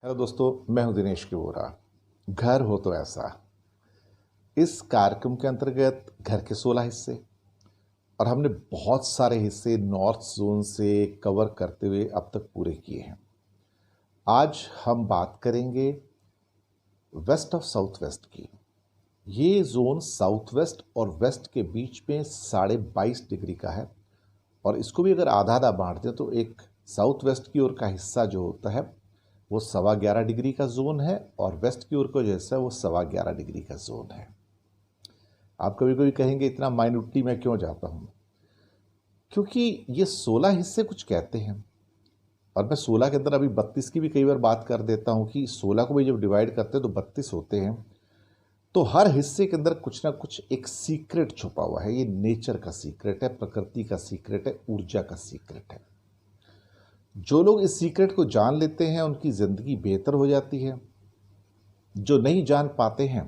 Hello दोस्तों, मैं हूं दिनेश की वोरा। घर हो तो ऐसा। इस कार्यक्रम के अंतर्गत घर के 16 हिस्से और हमने बहुत सारे हिस्से नॉर्थ जोन से कवर करते हुए अब तक पूरे किए हैं। आज हम बात करेंगे वेस्ट ऑफ साउथ वेस्ट की। ये जोन साउथ वेस्ट और वेस्ट के बीच में 22.5 डिग्री का है और इसको भी अगर आधा आधा बांट दें तो एक साउथ वेस्ट की ओर का हिस्सा जो होता है वो 11.25 डिग्री का जोन है और वेस्ट की ओर का जो हिस्सा है वो 11.25 डिग्री का जोन है। आप कभी कभी कहेंगे इतना माइन्यूटली मैं क्यों जाता हूँ? क्योंकि ये 16 हिस्से कुछ कहते हैं और मैं 16 के अंदर अभी 32 की भी कई बार बात कर देता हूँ कि 16 को भी जब डिवाइड करते हैं तो 32 होते हैं। तो हर हिस्से के अंदर कुछ ना कुछ एक सीक्रेट छुपा हुआ है। ये नेचर का सीक्रेट है, प्रकृति का सीक्रेट है, ऊर्जा का सीक्रेट है। जो लोग इस सीक्रेट को जान लेते हैं उनकी ज़िंदगी बेहतर हो जाती है। जो नहीं जान पाते हैं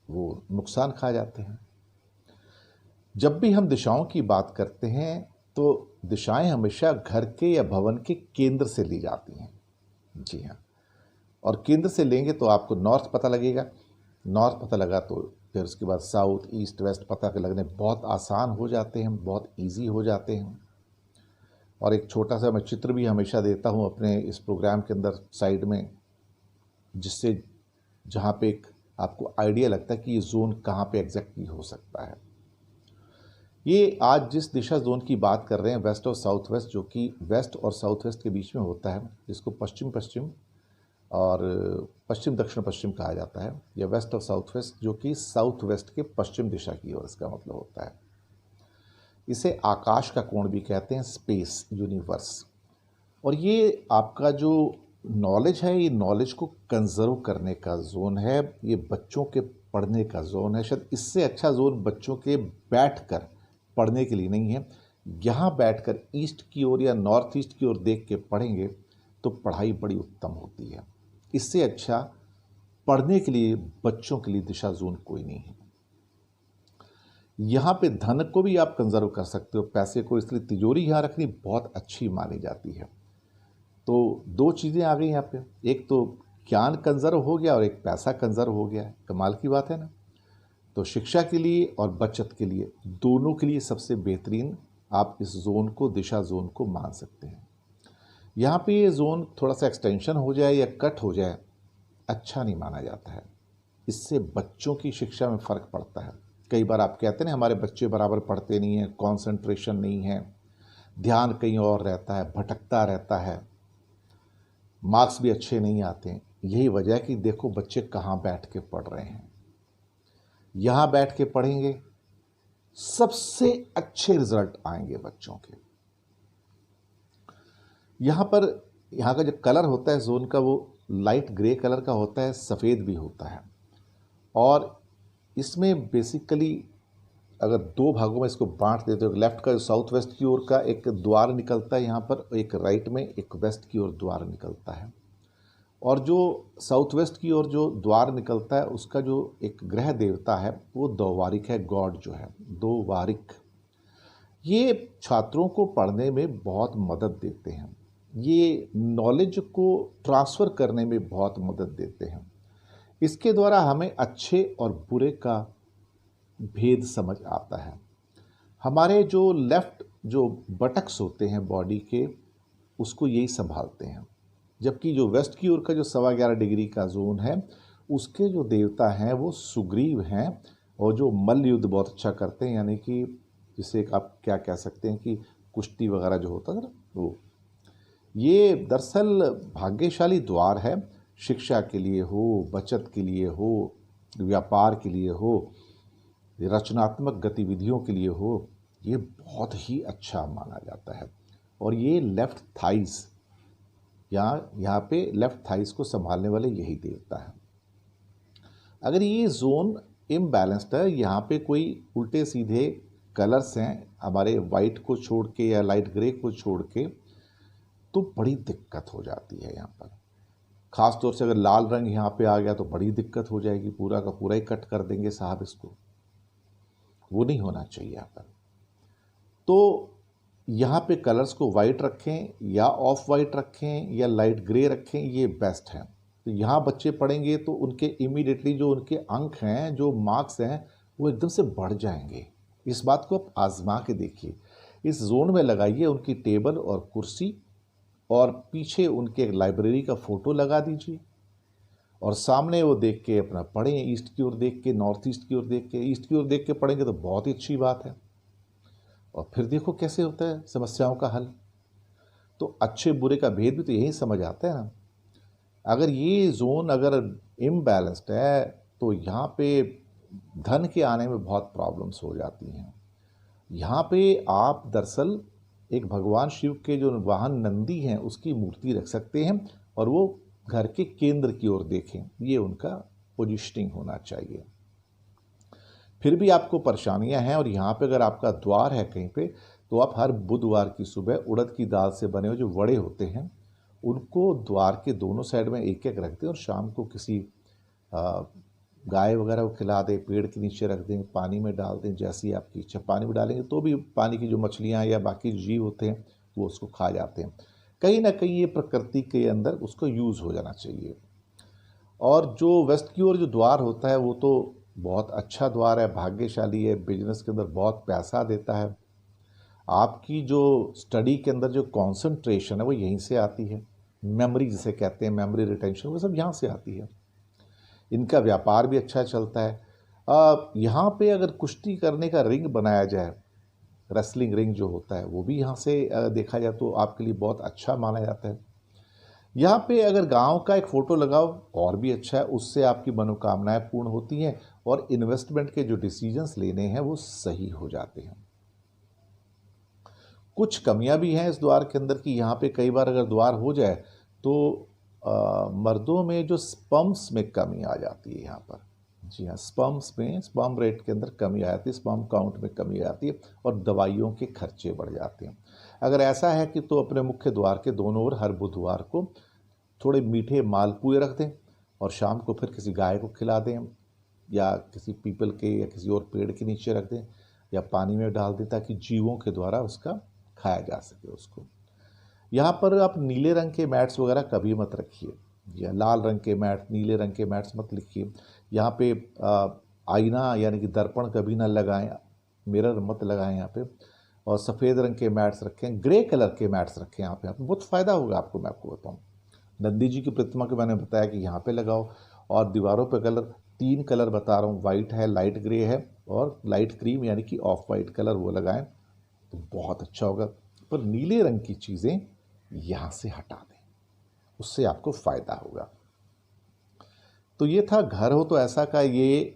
वो नुकसान खा जाते हैं। जब भी हम दिशाओं की बात करते हैं तो दिशाएं हमेशा घर के या भवन के केंद्र से ली जाती हैं। जी हाँ, और केंद्र से लेंगे तो आपको नॉर्थ पता लगेगा। नॉर्थ पता लगा तो फिर उसके बाद साउथ, ईस्ट, वेस्ट पता लगने बहुत आसान हो जाते हैं, बहुत इजी हो जाते हैं। और एक छोटा सा मैं चित्र भी हमेशा देता हूँ अपने इस प्रोग्राम के अंदर साइड में, जिससे जहाँ पे एक आपको आइडिया लगता है कि ये जोन कहाँ पे एग्जैक्टली हो सकता है। ये आज जिस दिशा जोन की बात कर रहे हैं वेस्ट और साउथ वेस्ट, जो कि वेस्ट और साउथ वेस्ट के बीच में होता है, जिसको पश्चिम पश्चिम और पश्चिम दक्षिण पश्चिम कहा जाता है, या वेस्ट और साउथ वेस्ट जो कि साउथ वेस्ट के पश्चिम दिशा की ओर इसका मतलब होता है। इसे आकाश का कोण भी कहते हैं, स्पेस, यूनिवर्स। और ये आपका जो नॉलेज है, ये नॉलेज को कंजर्व करने का जोन है। ये बच्चों के पढ़ने का जोन है। शायद इससे अच्छा जोन बच्चों के बैठकर पढ़ने के लिए नहीं है। यहाँ बैठकर ईस्ट की ओर या नॉर्थ ईस्ट की ओर देख के पढ़ेंगे तो पढ़ाई बड़ी उत्तम होती है। इससे अच्छा पढ़ने के लिए बच्चों के लिए दिशा जोन कोई नहीं है। यहाँ पे धन को भी आप कंजर्व कर सकते हो, पैसे को, इसलिए तिजोरी यहाँ रखनी बहुत अच्छी मानी जाती है। तो दो चीज़ें आ गई यहाँ पे, एक तो ज्ञान कंजर्व हो गया और एक पैसा कंजर्व हो गया। कमाल की बात है ना। तो शिक्षा के लिए और बचत के लिए, दोनों के लिए सबसे बेहतरीन आप इस जोन को, दिशा जोन को मान सकते हैं। यहाँ पे ये जोन थोड़ा सा एक्सटेंशन हो जाए या कट हो जाए अच्छा नहीं माना जाता है। इससे बच्चों की शिक्षा में फ़र्क पड़ता है। कई बार आप कहते हैं हमारे बच्चे बराबर पढ़ते नहीं हैं, कॉन्सेंट्रेशन नहीं है, ध्यान कहीं और रहता है, भटकता रहता है, मार्क्स भी अच्छे नहीं आते हैं। यही वजह है कि देखो बच्चे कहाँ बैठ के पढ़ रहे हैं। यहाँ बैठ के पढ़ेंगे सबसे अच्छे रिजल्ट आएंगे बच्चों के। यहाँ पर यहाँ का जो कलर होता है जोन का वो लाइट ग्रे कलर का होता है, सफ़ेद भी होता है। और इसमें बेसिकली अगर दो भागों में इसको बांट देते हो, लेफ्ट का जो साउथ वेस्ट की ओर का एक द्वार निकलता है यहाँ पर, एक राइट में एक वेस्ट की ओर द्वार निकलता है। और जो साउथ वेस्ट की ओर जो द्वार निकलता है उसका जो एक ग्रह देवता है वो द्वारिक है, गॉड जो है द्वारिक। ये छात्रों को पढ़ने में बहुत मदद देते हैं। ये नॉलेज को ट्रांसफ़र करने में बहुत मदद देते हैं। इसके द्वारा हमें अच्छे और बुरे का भेद समझ आता है। हमारे जो लेफ्ट जो बटक्स होते हैं बॉडी के, उसको यही संभालते हैं। जबकि जो वेस्ट की ओर का जो 11.25 डिग्री का जोन है उसके जो देवता हैं वो सुग्रीव हैं, और जो मल्ल युद्ध बहुत अच्छा करते हैं, यानी कि जिसे आप क्या कह सकते हैं कि कुश्ती वगैरह जो होता है ना, वो ये दरअसल भाग्यशाली द्वार है। शिक्षा के लिए हो, बचत के लिए हो, व्यापार के लिए हो, रचनात्मक गतिविधियों के लिए हो, ये बहुत ही अच्छा माना जाता है। और ये लेफ्ट थाइस, यहाँ पे लेफ्ट थाइस को संभालने वाले यही देवता है। अगर ये जोन इम्बैलेंस्ड है, यहाँ पे कोई उल्टे सीधे कलर्स हैं हमारे वाइट को छोड़ के या लाइट ग्रे को छोड़ के, तो बड़ी दिक्कत हो जाती है यहाँ पर। ख़ास तौर से अगर लाल रंग यहाँ पे आ गया तो बड़ी दिक्कत हो जाएगी, पूरा का पूरा ही कट कर देंगे साहब इसको। वो नहीं होना चाहिए यहाँ पर। तो यहाँ पे कलर्स को वाइट रखें या ऑफ वाइट रखें या लाइट ग्रे रखें, ये बेस्ट है। तो यहाँ बच्चे पढ़ेंगे तो उनके इमीडिएटली जो उनके अंक हैं, जो मार्क्स हैं, वो एकदम से बढ़ जाएंगे। इस बात को आप आजमा के देखिए। इस जोन में लगाइए उनकी टेबल और कुर्सी, और पीछे उनके एक लाइब्रेरी का फ़ोटो लगा दीजिए, और सामने वो देख के अपना पढ़ें, ईस्ट की ओर देख के, नॉर्थ ईस्ट की ओर देख के। ईस्ट की ओर देख के पढ़ेंगे तो बहुत ही अच्छी बात है। और फिर देखो कैसे होता है समस्याओं का हल। तो अच्छे बुरे का भेद भी तो यही समझ आता है ना। अगर ये जोन अगर इम्बैलेंस्ड है तो यहाँ पे धन के आने में बहुत प्रॉब्लम्स हो जाती हैं। यहाँ पे आप दरअसल एक भगवान शिव के जो वाहन नंदी हैं उसकी मूर्ति रख सकते हैं, और वो घर के केंद्र की ओर देखें, ये उनका पोजिशनिंग होना चाहिए। फिर भी आपको परेशानियां हैं, और यहाँ पे अगर आपका द्वार है कहीं पे, तो आप हर बुधवार की सुबह उड़द की दाल से बने हुए जो वड़े होते हैं उनको द्वार के दोनों साइड में एक एक रख दें, और शाम को किसी गाय वगैरह को खिला दें, पेड़ के नीचे रख दें, पानी में डाल दें, जैसी आपकी इच्छा। पानी में डालेंगे तो भी पानी की जो मछलियाँ या बाकी जीव होते हैं वो उसको खा जाते हैं। कहीं ना कहीं ये प्रकृति के अंदर उसको यूज़ हो जाना चाहिए। और जो वेस्ट की ओर जो द्वार होता है वो तो बहुत अच्छा द्वार है, भाग्यशाली है, बिजनेस के अंदर बहुत पैसा देता है। आपकी जो स्टडी के अंदर जो कंसंट्रेशन है वो यहीं से आती है। मेमोरी जिसे कहते हैं, मेमोरी रिटेंशन, वो सब यहाँ से आती है। इनका व्यापार भी अच्छा चलता है। यहाँ पे अगर कुश्ती करने का रिंग बनाया जाए, रेसलिंग रिंग जो होता है, वो भी यहाँ से देखा जाए तो आपके लिए बहुत अच्छा माना जाता है। यहाँ पे अगर गांव का एक फ़ोटो लगाओ और भी अच्छा है, उससे आपकी मनोकामनाएं पूर्ण होती हैं, और इन्वेस्टमेंट के जो डिसीजंस लेने हैं वो सही हो जाते हैं। कुछ कमियां भी हैं इस द्वार के अंदर की। यहाँ पे कई बार अगर द्वार हो जाए तो मर्दों में जो स्पर्म्स में कमी आ जाती है यहाँ पर। जी हाँ, स्पर्म्स में, स्पर्म रेट के अंदर कमी आ जाती है, स्पर्म काउंट में कमी आ जाती है, और दवाइयों के खर्चे बढ़ जाते हैं। अगर ऐसा है कि तो अपने मुख्य द्वार के दोनों ओर हर बुधवार को थोड़े मीठे मालपुए रख दें, और शाम को फिर किसी गाय को खिला दें, या किसी पीपल के या किसी और पेड़ के नीचे रख दें, या पानी में डाल दें, ताकि जीवों के द्वारा उसका खाया जा सके उसको। यहाँ पर आप नीले रंग के मैट्स वगैरह कभी मत रखिए, या लाल रंग के मैट, नीले रंग के मैट्स मत लिखिए। यहाँ पे आईना यानी कि दर्पण कभी ना लगाएं, मिरर मत लगाएं यहाँ पे। और सफ़ेद रंग के मैट्स रखें, ग्रे कलर के मैट्स रखें यहाँ पे बहुत फ़ायदा होगा आपको। मैं आपको बताऊँ, नंदी जी की प्रतिमा को मैंने बताया कि यहाँ पे लगाओ। और दीवारों पे कलर 3 कलर बता रहा हूँ, वाइट है, लाइट ग्रे है, और लाइट क्रीम यानी कि ऑफ वाइट कलर, वो लगाएं तो बहुत अच्छा होगा। पर नीले रंग की चीज़ें यहाँ से हटा दें, उससे आपको फ़ायदा होगा। तो ये था घर हो तो ऐसा का ये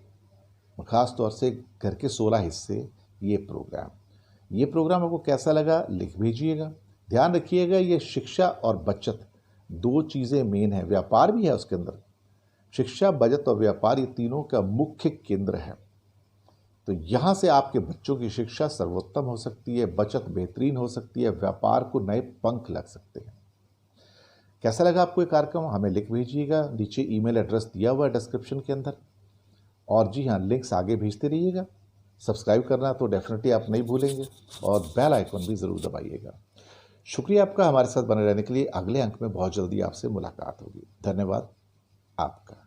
ख़ास तौर से घर के 16 हिस्से ये प्रोग्राम आपको कैसा लगा लिख भेजिएगा। ध्यान रखिएगा, ये शिक्षा और बचत 2 चीज़ें मेन है, व्यापार भी है उसके अंदर। शिक्षा, बचत और व्यापार ये तीनों का मुख्य केंद्र है। तो यहाँ से आपके बच्चों की शिक्षा सर्वोत्तम हो सकती है, बचत बेहतरीन हो सकती है, व्यापार को नए पंख लग सकते हैं। कैसा लगा आपको ये कार्यक्रम हमें लिख भेजिएगा, नीचे ईमेल एड्रेस दिया हुआ है डिस्क्रिप्शन के अंदर। और जी हाँ, लिंक्स आगे भेजते रहिएगा। सब्सक्राइब करना तो डेफिनेटली आप नहीं भूलेंगे, और बेल आइकन भी ज़रूर दबाइएगा। शुक्रिया आपका हमारे साथ बने रहने के लिए। अगले अंक में बहुत जल्दी आपसे मुलाकात होगी। धन्यवाद आपका।